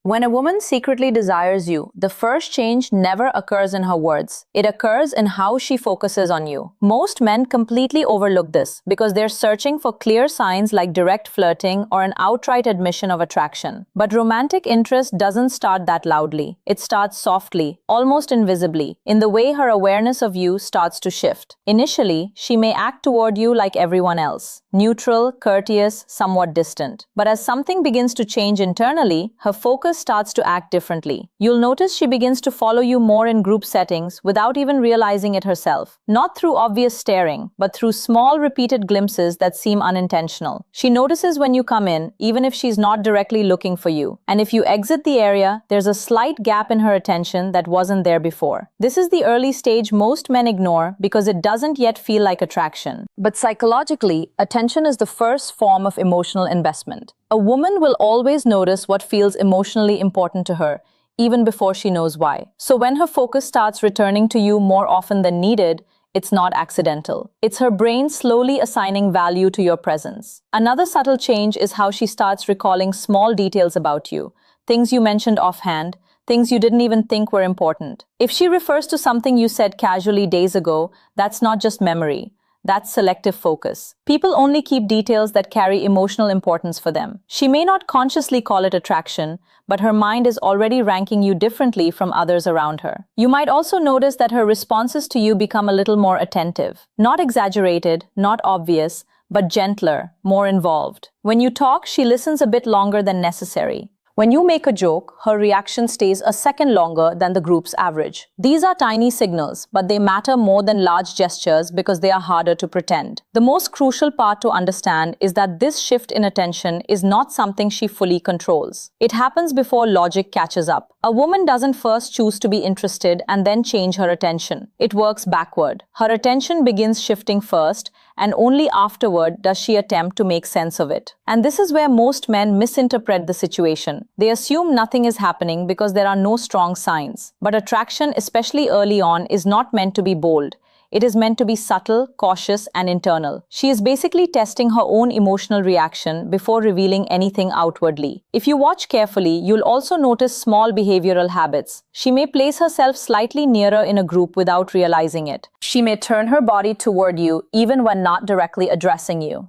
When a woman secretly desires you, the first change never occurs in her words. It occurs in how she focuses on you. Most men completely overlook this because they're searching for clear signs like direct flirting or an outright admission of attraction. But romantic interest doesn't start that loudly. It starts softly, almost invisibly, in the way her awareness of you starts to shift. Initially, she may act toward you like everyone else, neutral, courteous, somewhat distant. But as something begins to change internally, her focus starts to act differently. You'll notice she begins to follow you more in group settings without even realizing it herself. Not through obvious staring, but through small repeated glimpses that seem unintentional. She notices when you come in, even if she's not directly looking for you. And if you exit the area, there's a slight gap in her attention that wasn't there before. This is the early stage most men ignore because it doesn't yet feel like attraction. But psychologically, attention is the first form of emotional investment. A woman will always notice what feels emotionally important to her, even before she knows why. So when her focus starts returning to you more often than needed, it's not accidental. It's her brain slowly assigning value to your presence. Another subtle change is how she starts recalling small details about you, things you mentioned offhand, things you didn't even think were important. If she refers to something you said casually days ago, that's not just memory. That's selective focus. People only keep details that carry emotional importance for them. She may not consciously call it attraction, but her mind is already ranking you differently from others around her. You might also notice that her responses to you become a little more attentive. Not exaggerated, not obvious, but gentler, more involved. When you talk, she listens a bit longer than necessary. When you make a joke, her reaction stays a second longer than the group's average. These are tiny signals, but they matter more than large gestures because they are harder to pretend. The most crucial part to understand is that this shift in attention is not something she fully controls. It happens before logic catches up. A woman doesn't first choose to be interested and then change her attention. It works backward. Her attention begins shifting first, and only afterward does she attempt to make sense of it. And this is where most men misinterpret the situation. They assume nothing is happening because there are no strong signs. But attraction, especially early on, is not meant to be bold. It is meant to be subtle, cautious, and internal. She is basically testing her own emotional reaction before revealing anything outwardly. If you watch carefully, you'll also notice small behavioral habits. She may place herself slightly nearer in a group without realizing it. She may turn her body toward you even when not directly addressing you.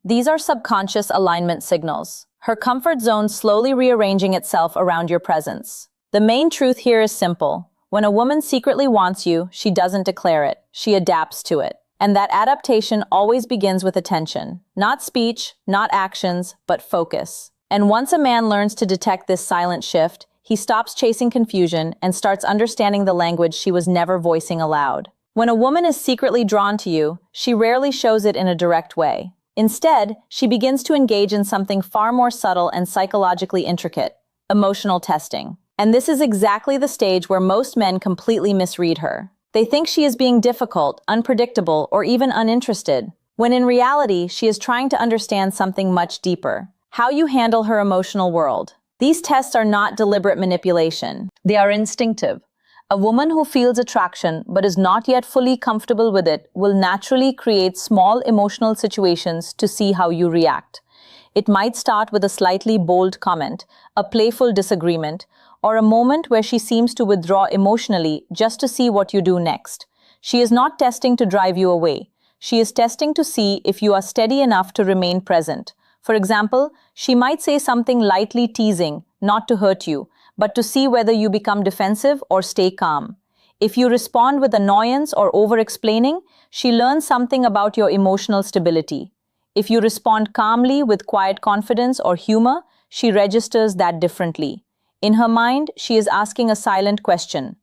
These are subconscious alignment signals. Her comfort zone slowly rearranging itself around your presence. The main truth here is simple. When a woman secretly wants you, she doesn't declare it. She adapts to it. And that adaptation always begins with attention. Not speech, not actions, but focus. And once a man learns to detect this silent shift, he stops chasing confusion and starts understanding the language she was never voicing aloud. When a woman is secretly drawn to you, she rarely shows it in a direct way. Instead, she begins to engage in something far more subtle and psychologically intricate: emotional testing. And this is exactly the stage where most men completely misread her. They think she is being difficult, unpredictable, or even uninterested, when in reality, she is trying to understand something much deeper: how you handle her emotional world. These tests are not deliberate manipulation. They are instinctive. A woman who feels attraction but is not yet fully comfortable with it will naturally create small emotional situations to see how you react. It might start with a slightly bold comment, a playful disagreement, or a moment where she seems to withdraw emotionally just to see what you do next. She is not testing to drive you away. She is testing to see if you are steady enough to remain present. For example, she might say something lightly teasing, not to hurt you, but to see whether you become defensive or stay calm. If you respond with annoyance or over-explaining, she learns something about your emotional stability. If you respond calmly with quiet confidence or humor, she registers that differently. In her mind, she is asking a silent question.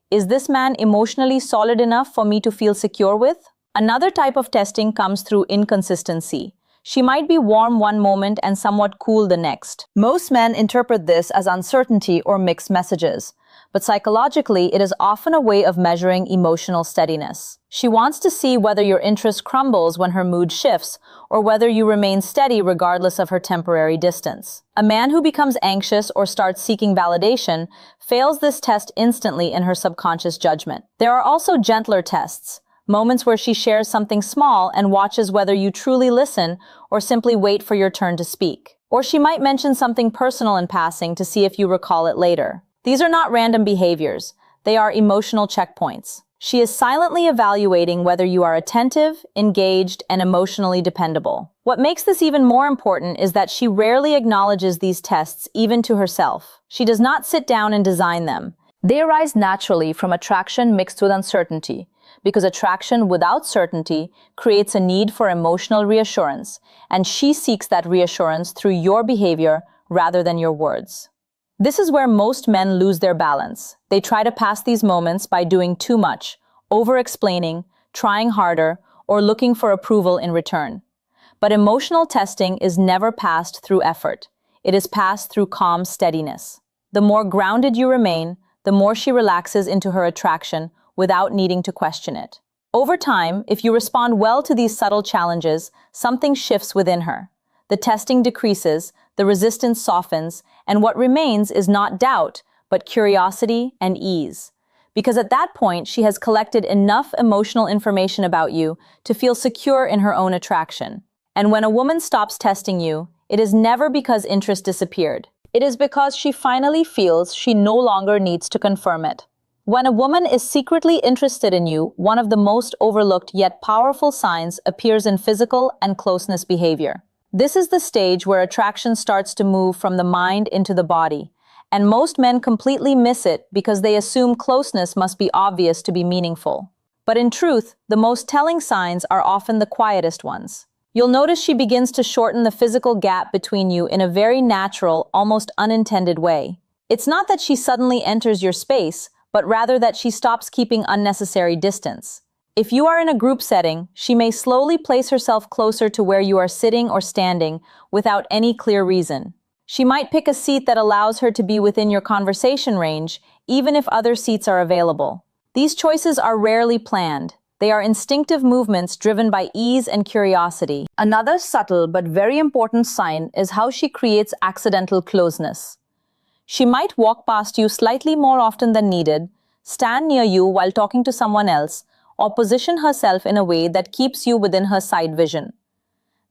Is this man emotionally solid enough for me to feel secure with? Another type of testing comes through inconsistency. She might be warm one moment and somewhat cool the next. Most men interpret this as uncertainty or mixed messages, but psychologically, it is often a way of measuring emotional steadiness. She wants to see whether your interest crumbles when her mood shifts, or whether you remain steady regardless of her temporary distance. A man who becomes anxious or starts seeking validation fails this test instantly in her subconscious judgment. There are also gentler tests, moments where she shares something small and watches whether you truly listen or simply wait for your turn to speak. Or she might mention something personal in passing to see if you recall it later. These are not random behaviors. They are emotional checkpoints. She is silently evaluating whether you are attentive, engaged, and emotionally dependable. What makes this even more important is that she rarely acknowledges these tests even to herself. She does not sit down and design them. They arise naturally from attraction mixed with uncertainty, because attraction without certainty creates a need for emotional reassurance, and she seeks that reassurance through your behavior rather than your words. This is where most men lose their balance. They try to pass these moments by doing too much, over-explaining, trying harder, or looking for approval in return. But emotional testing is never passed through effort. It is passed through calm steadiness. The more grounded you remain, the more she relaxes into her attraction without needing to question it. Over time, if you respond well to these subtle challenges, something shifts within her. The testing decreases, the resistance softens, and what remains is not doubt, but curiosity and ease. Because at that point, she has collected enough emotional information about you to feel secure in her own attraction. And when a woman stops testing you, it is never because interest disappeared. It is because she finally feels she no longer needs to confirm it. When a woman is secretly interested in you, one of the most overlooked yet powerful signs appears in physical and closeness behavior. This is the stage where attraction starts to move from the mind into the body, and most men completely miss it because they assume closeness must be obvious to be meaningful. But in truth, the most telling signs are often the quietest ones. You'll notice she begins to shorten the physical gap between you in a very natural, almost unintended way. It's not that she suddenly enters your space, but rather that she stops keeping unnecessary distance. If you are in a group setting, she may slowly place herself closer to where you are sitting or standing without any clear reason. She might pick a seat that allows her to be within your conversation range, even if other seats are available. These choices are rarely planned. They are instinctive movements driven by ease and curiosity. Another subtle but very important sign is how she creates accidental closeness. She might walk past you slightly more often than needed, stand near you while talking to someone else, or position herself in a way that keeps you within her sight vision.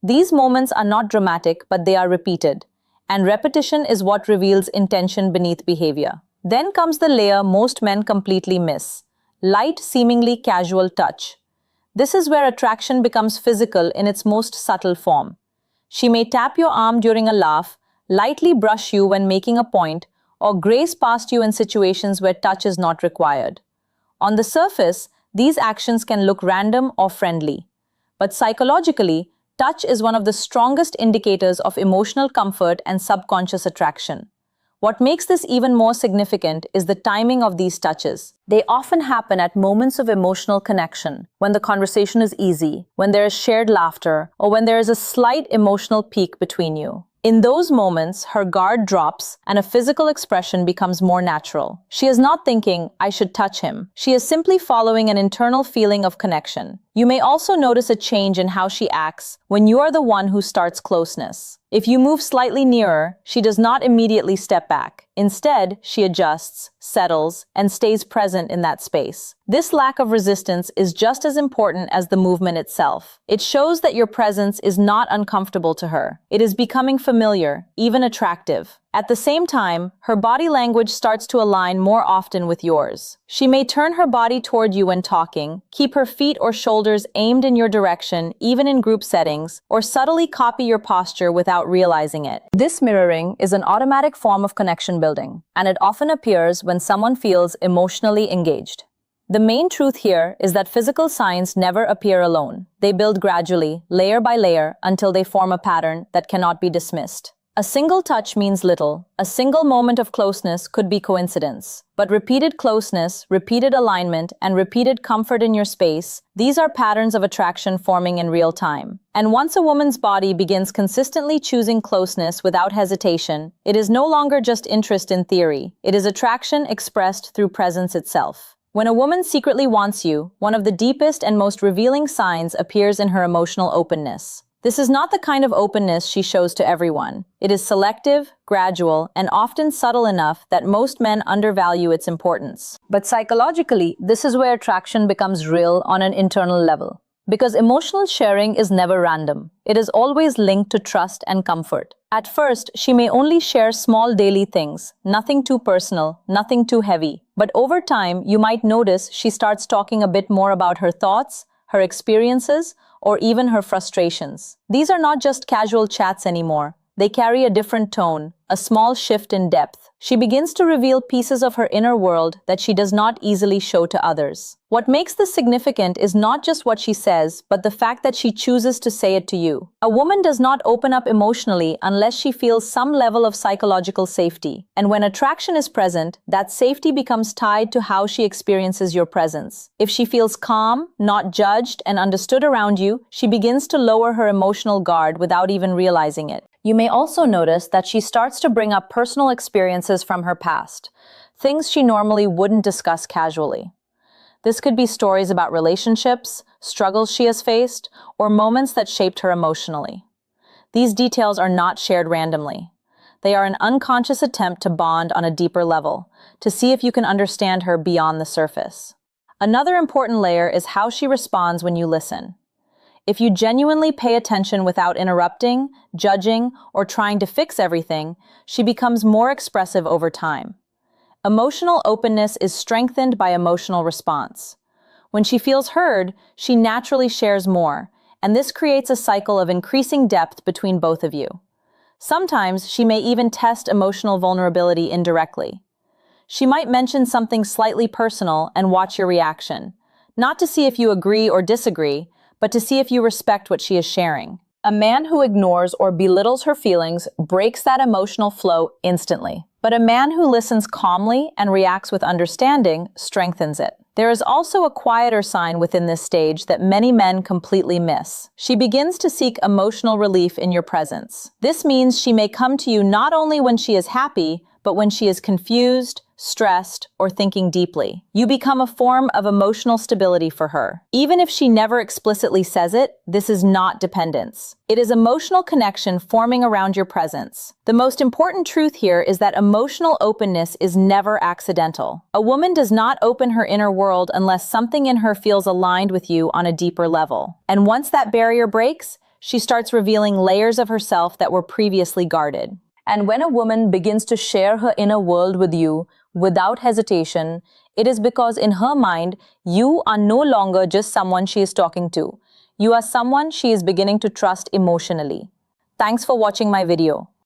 These moments are not dramatic, but they are repeated, and repetition is what reveals intention beneath behavior. Then comes the layer most men completely miss: light, seemingly casual touch. This is where attraction becomes physical in its most subtle form. She may tap your arm during a laugh, lightly brush you when making a point, or graze past you in situations where touch is not required. On the surface, these actions can look random or friendly. But psychologically, touch is one of the strongest indicators of emotional comfort and subconscious attraction. What makes this even more significant is the timing of these touches. They often happen at moments of emotional connection, when the conversation is easy, when there is shared laughter, or when there is a slight emotional peak between you. In those moments, her guard drops and a physical expression becomes more natural. She is not thinking, "I should touch him." She is simply following an internal feeling of connection. You may also notice a change in how she acts when you are the one who starts closeness. If you move slightly nearer, she does not immediately step back. Instead, she adjusts, settles, and stays present in that space. This lack of resistance is just as important as the movement itself. It shows that your presence is not uncomfortable to her. It is becoming familiar, even attractive. At the same time, her body language starts to align more often with yours. She may turn her body toward you when talking, keep her feet or shoulders aimed in your direction, even in group settings, or subtly copy your posture without realizing it. This mirroring is an automatic form of connection building, and it often appears when someone feels emotionally engaged. The main truth here is that physical signs never appear alone. They build gradually, layer by layer, until they form a pattern that cannot be dismissed. A single touch means little. A single moment of closeness could be coincidence. But repeated closeness, repeated alignment, and repeated comfort in your space, these are patterns of attraction forming in real time. And once a woman's body begins consistently choosing closeness without hesitation, it is no longer just interest in theory. It is attraction expressed through presence itself. When a woman secretly wants you, one of the deepest and most revealing signs appears in her emotional openness. This is not the kind of openness she shows to everyone. It is selective, gradual, and often subtle enough that most men undervalue its importance. But psychologically, this is where attraction becomes real on an internal level. Because emotional sharing is never random. It is always linked to trust and comfort. At first, she may only share small daily things, nothing too personal, nothing too heavy. But over time, you might notice she starts talking a bit more about her thoughts, her experiences, or even her frustrations. These are not just casual chats anymore. They carry a different tone, a small shift in depth. She begins to reveal pieces of her inner world that she does not easily show to others. What makes this significant is not just what she says, but the fact that she chooses to say it to you. A woman does not open up emotionally unless she feels some level of psychological safety. And when attraction is present, that safety becomes tied to how she experiences your presence. If she feels calm, not judged, and understood around you, she begins to lower her emotional guard without even realizing it. You may also notice that she starts to bring up personal experiences from her past, things she normally wouldn't discuss casually. This could be stories about relationships, struggles she has faced, or moments that shaped her emotionally. These details are not shared randomly. They are an unconscious attempt to bond on a deeper level, to see if you can understand her beyond the surface. Another important layer is how she responds when you listen. If you genuinely pay attention without interrupting, judging, or trying to fix everything, she becomes more expressive over time. Emotional openness is strengthened by emotional response. When she feels heard, she naturally shares more, and this creates a cycle of increasing depth between both of you. Sometimes she may even test emotional vulnerability indirectly. She might mention something slightly personal and watch your reaction, not to see if you agree or disagree, but to see if you respect what she is sharing. A man who ignores or belittles her feelings breaks that emotional flow instantly. But a man who listens calmly and reacts with understanding strengthens it. There is also a quieter sign within this stage that many men completely miss. She begins to seek emotional relief in your presence. This means she may come to you not only when she is happy, but when she is confused, stressed, or thinking deeply. You become a form of emotional stability for her. Even if she never explicitly says it, this is not dependence. It is emotional connection forming around your presence. The most important truth here is that emotional openness is never accidental. A woman does not open her inner world unless something in her feels aligned with you on a deeper level. And once that barrier breaks, she starts revealing layers of herself that were previously guarded. And when a woman begins to share her inner world with you without hesitation, it is because in her mind, you are no longer just someone she is talking to. You are someone she is beginning to trust emotionally. Thanks for watching my video.